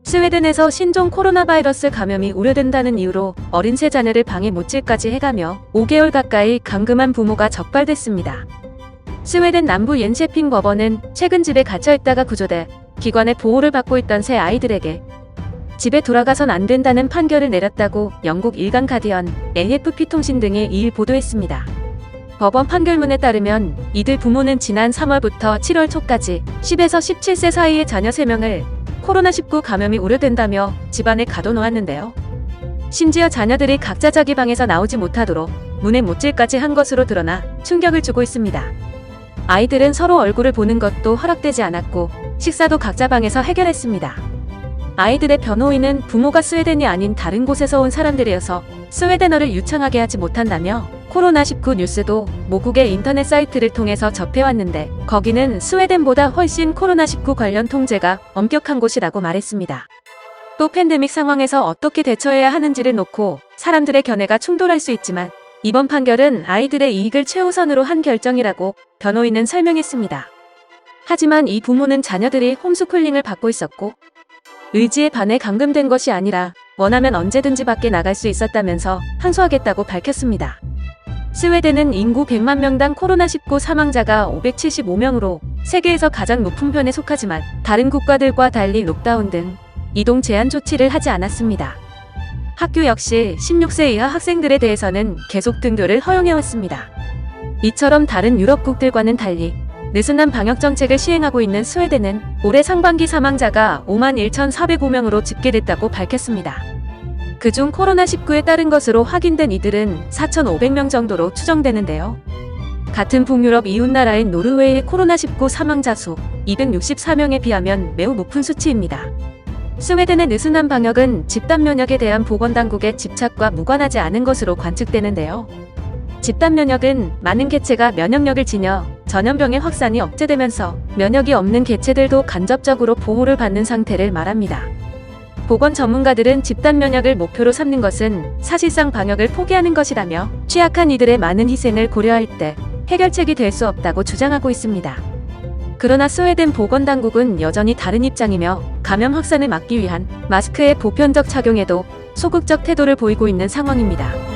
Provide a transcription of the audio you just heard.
스웨덴에서 신종 코로나 바이러스 감염이 우려된다는 이유로 어린 세 자녀를 방에 못질까지 해가며 5개월 가까이 감금한 부모가 적발됐습니다. 스웨덴 남부 옌셰핑 법원은 최근 집에 갇혀있다가 구조돼 기관의 보호를 받고 있던 세 아이들에게 집에 돌아가선 안 된다는 판결을 내렸다고 영국 일간 가디언, AFP 통신 등이 2일 보도했습니다. 법원 판결문에 따르면 이들 부모는 지난 3월부터 7월 초까지 10에서 17세 사이의 자녀 3명을 코로나19 감염이 우려된다며 집안에 가둬놓았는데요. 심지어 자녀들이 각자 자기 방에서 나오지 못하도록 문에 못질까지 한 것으로 드러나 충격을 주고 있습니다. 아이들은 서로 얼굴을 보는 것도 허락되지 않았고 식사도 각자 방에서 해결했습니다. 아이들의 변호인은 부모가 스웨덴이 아닌 다른 곳에서 온 사람들이어서 스웨덴어를 유창하게 하지 못한다며 코로나19 뉴스도 모국의 인터넷 사이트를 통해서 접해왔는데 거기는 스웨덴보다 훨씬 코로나19 관련 통제가 엄격한 곳이라고 말했습니다. 또 팬데믹 상황에서 어떻게 대처해야 하는지를 놓고 사람들의 견해가 충돌할 수 있지만 이번 판결은 아이들의 이익을 최우선으로 한 결정이라고 변호인은 설명했습니다. 하지만 이 부모는 자녀들이 홈스쿨링을 받고 있었고 의지에 반해 감금된 것이 아니라 원하면 언제든지 밖에 나갈 수 있었다면서 항소하겠다고 밝혔습니다. 스웨덴은 인구 100만 명당 코로나19 사망자가 575명으로 세계에서 가장 높은 편에 속하지만 다른 국가들과 달리 록다운 등 이동 제한 조치를 하지 않았습니다. 학교 역시 16세 이하 학생들에 대해서는 계속 등교를 허용해왔습니다. 이처럼 다른 유럽국들과는 달리 느슨한 방역정책을 시행하고 있는 스웨덴은 올해 상반기 사망자가 51,405명으로 집계됐다고 밝혔습니다. 그중 코로나19에 따른 것으로 확인된 이들은 4,500명 정도로 추정되는데요. 같은 북유럽 이웃나라인 노르웨이의 코로나19 사망자 수 264명에 비하면 매우 높은 수치입니다. 스웨덴의 느슨한 방역은 집단 면역에 대한 보건당국의 집착과 무관하지 않은 것으로 관측되는데요. 집단 면역은 많은 개체가 면역력을 지녀 전염병의 확산이 억제되면서 면역이 없는 개체들도 간접적으로 보호를 받는 상태를 말합니다. 보건 전문가들은 집단 면역을 목표로 삼는 것은 사실상 방역을 포기하는 것이라며 취약한 이들의 많은 희생을 고려할 때 해결책이 될 수 없다고 주장하고 있습니다. 그러나 스웨덴 보건당국은 여전히 다른 입장이며 감염 확산을 막기 위한 마스크의 보편적 착용에도 소극적 태도를 보이고 있는 상황입니다.